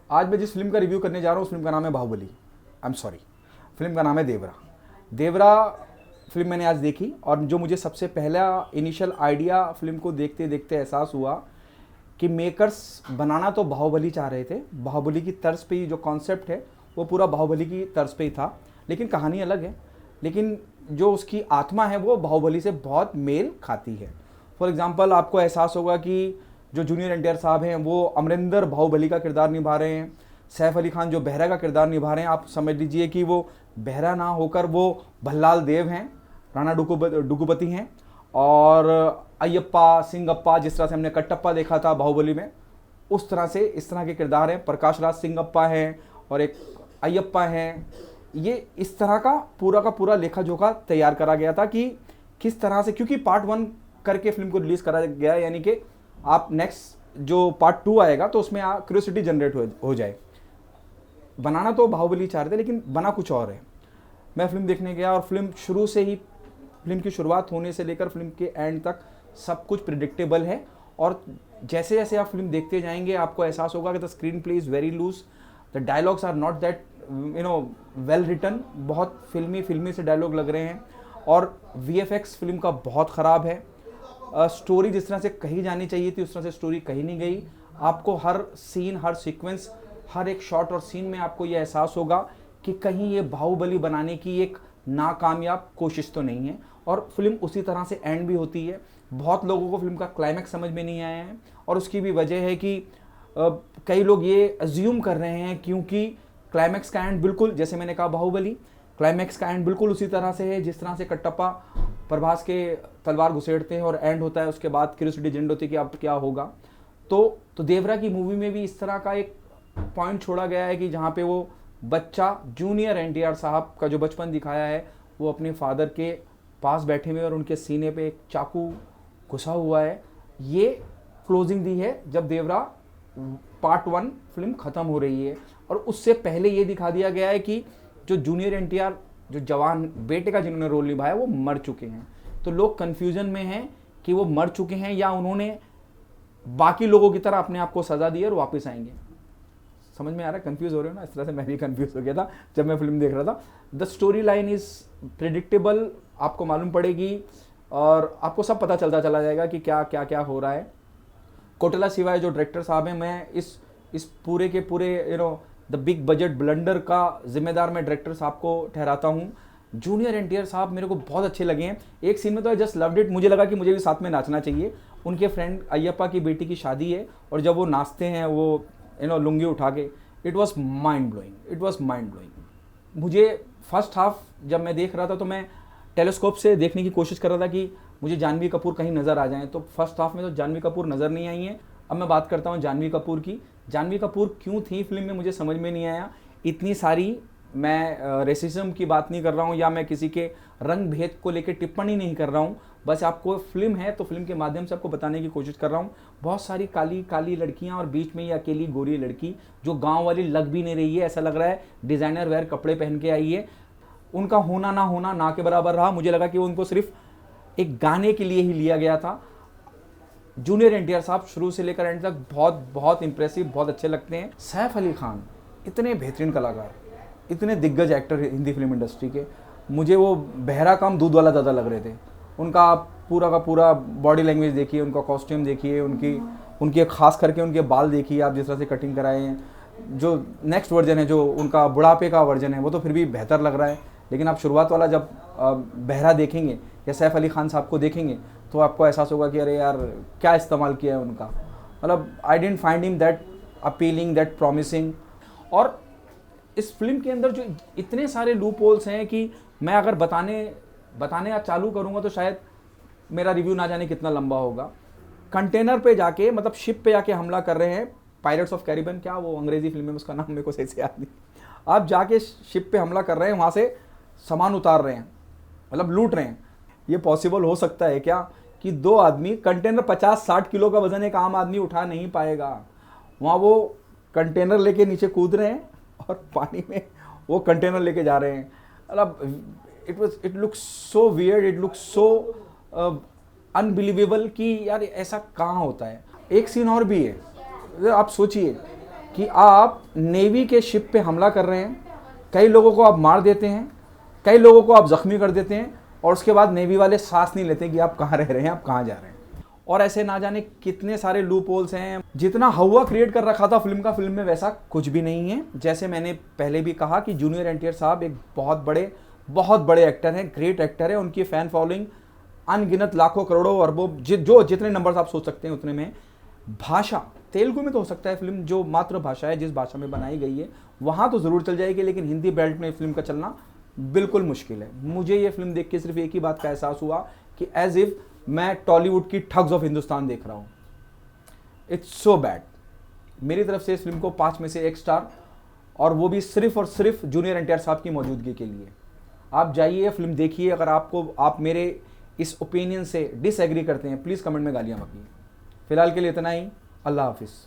आज मैं जिस फिल्म का रिव्यू करने जा रहा हूँ उस फिल्म का नाम है बाहुबली। आई एम सॉरी, फिल्म का नाम है देवरा। देवरा फिल्म मैंने आज देखी और जो मुझे सबसे पहला इनिशियल आइडिया फिल्म को देखते देखते एहसास हुआ कि मेकर्स बनाना तो बाहुबली चाह रहे थे, बाहुबली की तर्ज पे ही जो कॉन्सेप्ट है वो पूरा बाहुबली की तर्ज पे ही था, लेकिन कहानी अलग है। लेकिन जो उसकी आत्मा है वो बाहुबली से बहुत मेल खाती है। फॉर एग्जांपल आपको एहसास होगा कि जो जूनियर एनटीआर साहब हैं वो अमरिंदर बाहुबली का किरदार निभा रहे हैं, सैफ अली खान जो बेहरा का किरदार निभा रहे हैं, आप समझ लीजिए कि वो बेहरा ना होकर वो भल्लाल देव हैं, राणा डुगुपति हैं, और अयप्पा सिंगप्पा जिस तरह से हमने कटप्पा देखा था बाहुबली में, उस तरह से इस तरह के किरदार हैं। प्रकाश राज सिंगप्पा हैं और एक अयप्पा हैं। ये इस तरह का पूरा लेखा जोखा तैयार करा गया था कि किस तरह से, क्योंकि पार्ट 1 करके फिल्म को रिलीज़ करा गया, यानी कि आप नेक्स्ट जो पार्ट 2 आएगा तो उसमें क्यूरियोसिटी जनरेट हो जाए। बनाना तो बाहुबली चाह रहे थे लेकिन बना कुछ और है। मैं फिल्म देखने गया और फिल्म शुरू से ही, फिल्म की शुरुआत होने से लेकर फिल्म के एंड तक सब कुछ प्रिडिक्टेबल है। और जैसे जैसे आप फिल्म देखते जाएंगे आपको एहसास होगा कि the screenplay is very loose, the dialogues are not that well written, बहुत फिल्मी से डायलॉग लग रहे हैं। और वीएफएक्स फिल्म का बहुत ख़राब है। स्टोरी जिस तरह से कही जानी चाहिए थी उस तरह से स्टोरी कही नहीं गई। आपको हर सीन, हर सीक्वेंस, हर एक शॉट और सीन में आपको ये एहसास होगा कि कहीं ये बाहुबली बनाने की एक नाकामयाब कोशिश तो नहीं है। और फिल्म उसी तरह से एंड भी होती है। बहुत लोगों को फिल्म का क्लाइमैक्स समझ में नहीं आया है और उसकी भी वजह है कि कई लोग ये अज्यूम कर रहे हैं क्योंकि क्लाइमैक्स का एंड बिल्कुल, जैसे मैंने कहा बाहुबली, क्लाइमैक्स का एंड बिल्कुल उसी तरह से है जिस तरह से कटप्पा प्रभास के तलवार घुसेड़ते हैं और एंड होता है, उसके बाद क्यूरियोसिटी जनरेट होती है कि अब क्या होगा। तो देवरा की मूवी में भी इस तरह का एक पॉइंट छोड़ा गया है कि जहाँ पे वो बच्चा जूनियर एनटीआर साहब का जो बचपन दिखाया है वो अपने फादर के पास बैठे हुए और उनके सीने पे एक चाकू घुसा हुआ है। ये क्लोजिंग दी है जब देवरा पार्ट 1 फिल्म ख़त्म हो रही है। और उससे पहले ये दिखा दिया गया है कि जो जूनियर एनटीआर, जो जवान बेटे का जिन्होंने रोल निभाया वो मर चुके हैं। तो लोग कन्फ्यूजन में हैं कि वो मर चुके हैं या उन्होंने बाकी लोगों की तरह अपने आप को सज़ा दी और वापस आएंगे। समझ में आ रहा है? कंफ्यूज हो रहे हो ना? इस तरह से मैं भी कंफ्यूज हो गया था जब मैं फिल्म देख रहा था। The story line is predictable, आपको मालूम पड़ेगी और आपको सब पता चलता चला जाएगा कि क्या क्या क्या हो रहा है। कोटला शिवाय जो डायरेक्टर साहब हैं, मैं इस पूरे के पूरे द बिग बजट ब्लंडर का जिम्मेदार मैं डायरेक्टर साहब को ठहराता हूँ। जूनियर एनटीआर साहब मेरे को बहुत अच्छे लगे हैं। एक सीन में तो आई जस्ट लव्ड इट, मुझे लगा कि मुझे भी साथ में नाचना चाहिए। उनके फ्रेंड अयप्पा की बेटी की शादी है और जब वो नाचते हैं वो लुंगी उठा के, इट वॉज माइंड ब्लोइंग। मुझे फर्स्ट हाफ जब मैं देख रहा था तो मैं टेलीस्कोप से देखने की कोशिश कर रहा था कि मुझे जानवी कपूर कहीं नज़र आ जाए, तो फर्स्ट हाफ में तो जानवी कपूर नज़र नहीं आई हैं। अब मैं बात करता हूँ जानवी कपूर की। जानवी कपूर क्यों थी फिल्म में मुझे समझ में नहीं आया। इतनी सारी, मैं रेसिज्म की बात नहीं कर रहा हूँ या मैं किसी के रंग भेद को लेकर टिप्पणी नहीं कर रहा हूँ, बस आपको फिल्म है तो फिल्म के माध्यम से आपको बताने की कोशिश कर रहा हूँ। बहुत सारी काली काली लड़कियाँ और बीच में ये अकेली गोरी लड़की जो गाँव वाली लग भी नहीं रही है, ऐसा लग रहा है डिज़ाइनर वेयर कपड़े पहन के आई है। उनका होना ना होना ना के बराबर रहा। मुझे लगा कि उनको सिर्फ एक गाने के लिए ही लिया गया था। जूनियर एनटीआर साहब शुरू से लेकर एंड तक बहुत बहुत इंप्रेसिव, बहुत अच्छे लगते हैं। सैफ अली खान इतने बेहतरीन कलाकार, इतने दिग्गज एक्टर हिंदी फिल्म इंडस्ट्री के, मुझे वो बहरा कम दूध वाला ज़्यादा लग रहे थे। उनका आप पूरा का पूरा बॉडी लैंग्वेज देखिए, उनका कॉस्ट्यूम देखिए, उनके खास करके उनके बाल देखिए आप जिस तरह से कटिंग कराए हैं। जो नेक्स्ट वर्जन है, जो उनका बुढ़ापे का वर्जन है, वो तो फिर भी बेहतर लग रहा है। लेकिन आप शुरुआत वाला जब बहरा देखेंगे या सैफ अली खान साहब को देखेंगे तो आपको एहसास होगा कि अरे यार क्या इस्तेमाल किया है उनका। मतलब I don't find him that appealing, that promising. और इस फिल्म के अंदर जो इतने सारे लूप होल्स हैं कि मैं अगर बताने चालू करूँगा तो शायद मेरा रिव्यू ना जाने कितना लंबा होगा। कंटेनर पे जाके, मतलब शिप पे जाके हमला कर रहे हैं, पायरेट्स ऑफ कैरिबियन, क्या वो अंग्रेजी फिल्म में उसका नाम मेरे को सही से याद नहीं। आप जाके शिप पे हमला कर रहे हैं, वहाँ से सामान उतार रहे हैं, मतलब लूट रहे हैं। ये पॉसिबल हो सकता है क्या कि दो आदमी, कंटेनर 50-60 किलो का वजन एक आम आदमी उठा नहीं पाएगा। वहाँ वो कंटेनर लेके नीचे कूद रहे हैं और पानी में वो कंटेनर लेके जा रहे हैं। मतलब it looks so weird, it looks so unbelievable कि यार ऐसा कहाँ होता है। एक सीन और भी है, आप सोचिए, कि आप नेवी के शिप पे हमला कर रहे हैं, कई लोगों को आप मार देते हैं, कई लोगों को आप ज़ख्मी कर देते हैं, और उसके बाद नेवी वाले सांस नहीं लेते कि आप कहाँ रह रहे हैं, आप कहाँ जा रहे हैं। और ऐसे ना जाने कितने सारे लूप होल्स हैं। जितना हवा क्रिएट कर रखा था फिल्म का, फिल्म में वैसा कुछ भी नहीं है। जैसे मैंने पहले भी कहा कि जूनियर एनटीआर साहब एक बहुत बड़े एक्टर हैं, ग्रेट एक्टर हैं। उनकी फ़ैन फॉलोइंग अनगिनत लाखों करोड़ों अरबों जो जितने नंबर्स आप सोच सकते हैं उतने में। भाषा तेलुगु में तो हो सकता है, फिल्म जो मातृभाषा है, जिस भाषा में बनाई गई है वहाँ तो ज़रूर चल जाएगी, लेकिन हिंदी बेल्ट में फिल्म का चलना बिल्कुल मुश्किल है। मुझे ये फिल्म देख के सिर्फ एक ही बात का एहसास हुआ कि एज इफ मैं टॉलीवुड की ठग्स ऑफ हिंदुस्तान देख रहा हूँ। It's so bad. मेरी तरफ से इस फिल्म को 5 में से 1 स्टार, और वो भी सिर्फ और सिर्फ जूनियर एनटीआर साहब की मौजूदगी के लिए। आप जाइए फिल्म देखिए। अगर आप मेरे इस ओपिनियन से डिसएग्री करते हैं, प्लीज़ कमेंट में गालियाँ बकिए। फिलहाल के लिए इतना ही। अल्लाह हाफिज़।